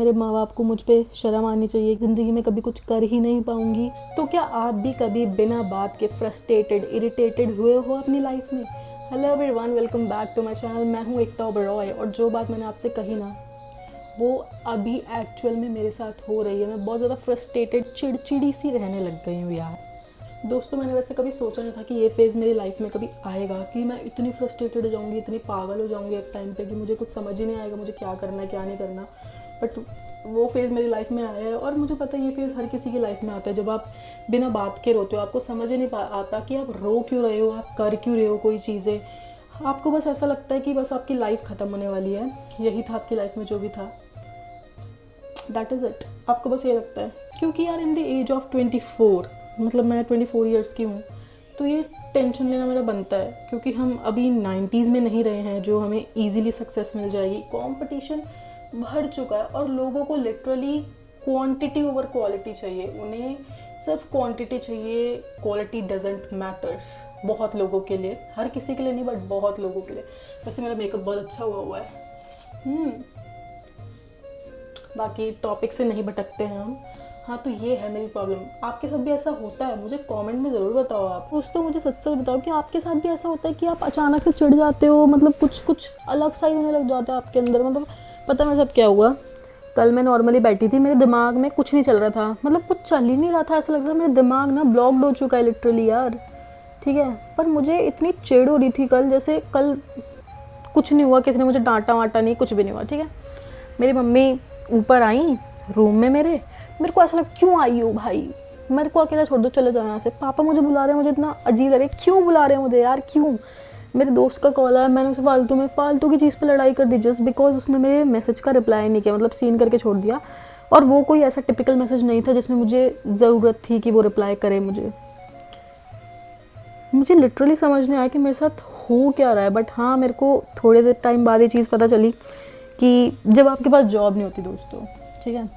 मेरे माँ बाप को मुझ पे शर्म आनी चाहिए, ज़िंदगी में कभी कुछ कर ही नहीं पाऊँगी। तो क्या आप भी कभी बिना बात के फ्रस्ट्रेटेड, इरिटेटेड हुए हो अपनी लाइफ में? Hello everyone, welcome back to my channel. मैं हूँ एकता ओबरॉय और जो बात मैंने आपसे कही ना, वो अभी एक्चुअल में मेरे साथ हो रही है। मैं बहुत ज़्यादा फ्रस्ट्रेटेड, चिड़चिड़ी सी रहने लग गई हूँ यार। दोस्तों, मैंने वैसे कभी सोचा नहीं था कि ये फेज़ मेरी लाइफ में कभी आएगा, कि मैं इतनी फ्रस्ट्रेटेड हो जाऊँगी, इतनी पागल हो जाऊँगी एक टाइम पे कि मुझे कुछ समझ ही नहीं आएगा मुझे क्या करना है क्या नहीं करना। बट वो फेज़ मेरी लाइफ में आया है और मुझे पता है ये फेज़ हर किसी की लाइफ में आता है। जब आप बिना बात के रोते हो, आपको समझ ही नहीं आता कि आप रो क्यों रहे हो, आप कर क्यों रहे हो कोई चीज़ें। आपको बस ऐसा लगता है कि बस आपकी लाइफ ख़त्म होने वाली है, यही था आपकी लाइफ में जो भी था, दैट इज़ इट। आपको बस ये लगता है क्योंकि यार इन द एज ऑफ 24, मतलब मैं 24 ईयर्स की हूँ, तो ये टेंशन लेना मेरा बनता है क्योंकि हम अभी 90s में नहीं रहे हैं जो हमें ईजिली सक्सेस मिल जाएगी। कंपटीशन बढ़ चुका है और लोगों को लिटरली क्वांटिटी ओवर क्वालिटी चाहिए। उन्हें सिर्फ क्वांटिटी चाहिए, क्वालिटी डजेंट मैटर्स। बहुत लोगों के लिए, हर किसी के लिए नहीं बट बहुत लोगों के लिए। वैसे मेरा मेकअप बहुत अच्छा हुआ है। बाकी टॉपिक से नहीं भटकते हैं हम। हाँ, तो ये है मेरी प्रॉब्लम। आपके साथ भी ऐसा होता है? मुझे कमेंट में ज़रूर बताओ आप। दोस्तों, मुझे सच सच बताओ कि आपके साथ भी ऐसा होता है कि आप अचानक से चिढ़ जाते हो, मतलब कुछ अलग सा ही होने लग जाता है आपके अंदर। मतलब पता है मेरे साथ क्या हुआ? कल मैं नॉर्मली बैठी थी, मेरे दिमाग में कुछ नहीं चल रहा था, मतलब कुछ चल ही नहीं रहा था। ऐसा लग रहा था मेरा दिमाग ना ब्लॉक्ड हो चुका है लिटरली यार। ठीक है, पर मुझे इतनी चिढ़ हो रही थी कल, जैसे कल कुछ नहीं हुआ, किसी ने मुझे डांटा वाटा नहीं, कुछ भी नहीं हुआ। ठीक है, मेरी मम्मी ऊपर आई रूम में मेरे को ऐसा लगा क्यों आई हो भाई, मेरे को अकेला छोड़ दो, चले जाओ यहाँ से। पापा मुझे बुला रहे हैं, मुझे इतना अजीब लग रहा है, क्यों बुला रहे हैं मुझे यार, क्यों? मेरे दोस्त का कॉल आया, मैंने उसे फालतू की चीज़ पे लड़ाई कर दी जस्ट बिकॉज उसने मेरे मैसेज का रिप्लाई नहीं किया, मतलब सीन करके छोड़ दिया। और वो कोई ऐसा टिपिकल मैसेज नहीं था जिसमें मुझे ज़रूरत थी कि वो रिप्लाई करे मुझे लिटरली समझ नहीं आया कि मेरे साथ हो क्या रहा है। बट हाँ, मेरे को थोड़े देर टाइम बाद ये चीज़ पता चली कि जब आपके पास जॉब नहीं होती दोस्तों, ठीक है,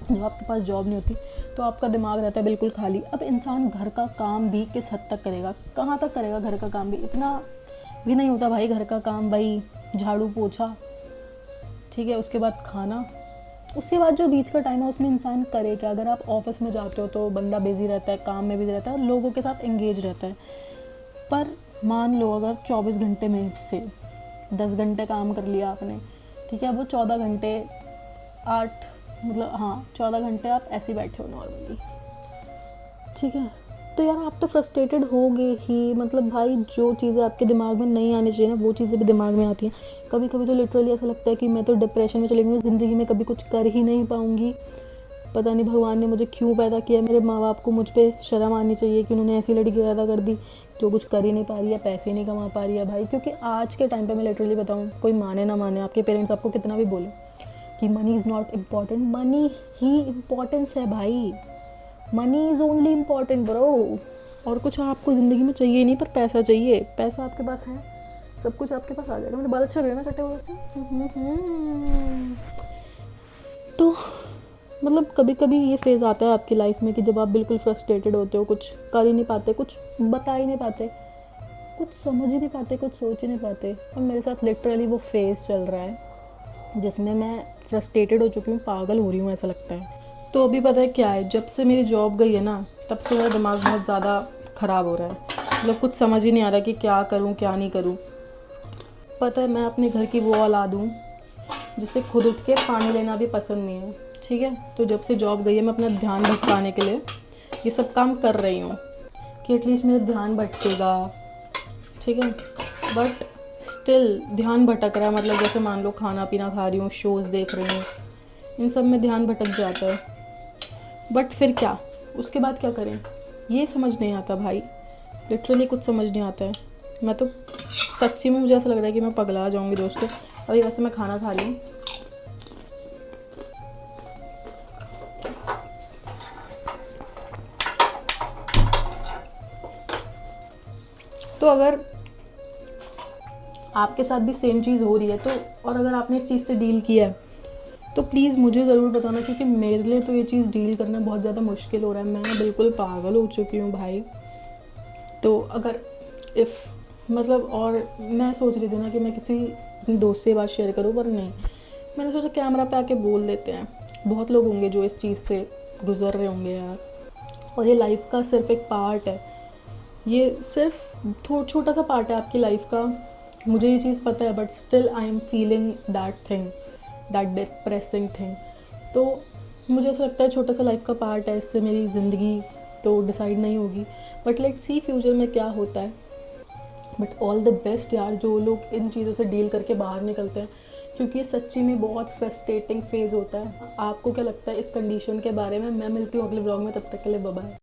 जब आपके पास जॉब नहीं होती तो आपका दिमाग रहता है बिल्कुल खाली। अब इंसान घर का काम भी किस हद तक करेगा, कहाँ तक करेगा घर का काम भी? इतना भी नहीं होता भाई घर का काम, भाई झाड़ू पोछा, ठीक है, उसके बाद खाना, उसके बाद जो बीच का टाइम है उसमें इंसान करे क्या? अगर आप ऑफिस में जाते हो तो बंदा बिजी रहता है, काम में बिजी रहता है, लोगों के साथ एंगेज रहता है। पर मान लो अगर 24 घंटे में से 10 घंटे काम कर लिया आपने, ठीक है, अब वो 14 घंटे 8 मतलब हाँ 14 घंटे आप ऐसे ही बैठे हो नॉर्मली, ठीक है, तो यार आप तो फ्रस्ट्रेटेड होगे ही। मतलब भाई जो चीज़ें आपके दिमाग में नहीं आनी चाहिए ना, वो चीज़ें भी दिमाग में आती हैं। कभी कभी तो लिटरली ऐसा लगता है कि मैं तो डिप्रेशन में चली गई, ज़िंदगी में कभी कुछ कर ही नहीं पाऊँगी। पता नहीं भगवान ने मुझे क्यों पैदा किया। मेरे माँ बाप को मुझ पे शर्म आनी चाहिए कि उन्होंने ऐसी लड़की पैदा कर दी जो कुछ कर ही नहीं पा रही है, पैसे नहीं कमा पा रही है भाई। क्योंकि आज के टाइम पे मैं लिटरली बताऊँ, कोई माने ना माने, आपके पेरेंट्स आपको कितना भी बोले कि money is not important, money he importance है भाई। Money is only important bro. और कुछ आपको ज़िंदगी में चाहिए नहीं, पर पैसा चाहिए। पैसा आपके पास है, सब कुछ आपके पास आ जाएगा। मेरे बाल अच्छा लग रहे हैं ना कटे हुए से। तो मतलब कभी कभी ये फेज़ आता है आपकी लाइफ में कि जब आप बिल्कुल फ्रस्ट्रेटेड होते हो, कुछ कर ही नहीं पाते, कुछ बता ही नहीं पाते, कुछ समझ ही नहीं पाते, कुछ सोच ही नहीं पाते। और मेरे साथ लिटरली वो फेज़ चल रहा है जिसमें मैं फ्रस्ट्रेटेड हो चुकी हूँ, पागल हो रही हूँ ऐसा लगता है। तो अभी पता है क्या है, जब से मेरी जॉब गई है ना, तब से मेरा दिमाग बहुत ज़्यादा ख़राब हो रहा है। मतलब कुछ समझ ही नहीं आ रहा कि क्या करूँ क्या नहीं करूँ। पता है, मैं अपने घर की वो औलाद हूँ जिसे खुद उठ के पानी लेना भी पसंद नहीं है, ठीक है। तो जब से जॉब गई है, मैं अपना ध्यान भटकाने के लिए ये सब काम कर रही हूँ कि एटलीस्ट मेरा ध्यान भटकेगा, ठीक है। बट स्टिल ध्यान भटक रहा है। मतलब जैसे मान लो खाना पीना खा रही हूँ, शोज़ देख रही हूँ, इन सब में ध्यान भटक जाता है। बट फिर क्या, उसके बाद क्या करें, ये समझ नहीं आता भाई। लिटरली कुछ समझ नहीं आता है। मैं तो सच्ची में मुझे ऐसा लग रहा है कि मैं पगला जाऊँगी दोस्तों। अभी वैसे मैं खाना खा रही हूँ। तो अगर आपके साथ भी सेम चीज़ हो रही है तो, और अगर आपने इस चीज़ से डील किया है तो प्लीज़ मुझे ज़रूर बताना, क्योंकि मेरे लिए तो ये चीज़ डील करना बहुत ज़्यादा मुश्किल हो रहा है। मैं बिल्कुल पागल हो चुकी हूँ भाई। तो अगर मतलब और मैं सोच रही थी ना कि मैं किसी अपने दोस्त से बात शेयर करूँ, पर नहीं, मैंने सोचा कैमरा पे आके बोल देते हैं। बहुत लोग होंगे जो इस चीज़ से गुजर रहे होंगे यार, और ये लाइफ का सिर्फ एक पार्ट है, ये सिर्फ छोटा सा पार्ट है आपकी लाइफ का। मुझे ये चीज़ पता है, but still I am feeling that thing, that depressing thing. तो मुझे ऐसा लगता है छोटा सा लाइफ का पार्ट है, इससे मेरी ज़िंदगी तो डिसाइड नहीं होगी, बट लेट्स सी फ्यूचर में क्या होता है। बट ऑल द बेस्ट यार जो लोग इन चीज़ों से डील करके बाहर निकलते हैं, क्योंकि ये सच्ची में बहुत फ्रस्ट्रेटिंग फेज़ होता है। आपको क्या लगता है इस कंडीशन के बारे में? मैं मिलती हूँ अगले ब्लॉग में, तब तक के लिए बाय बाय।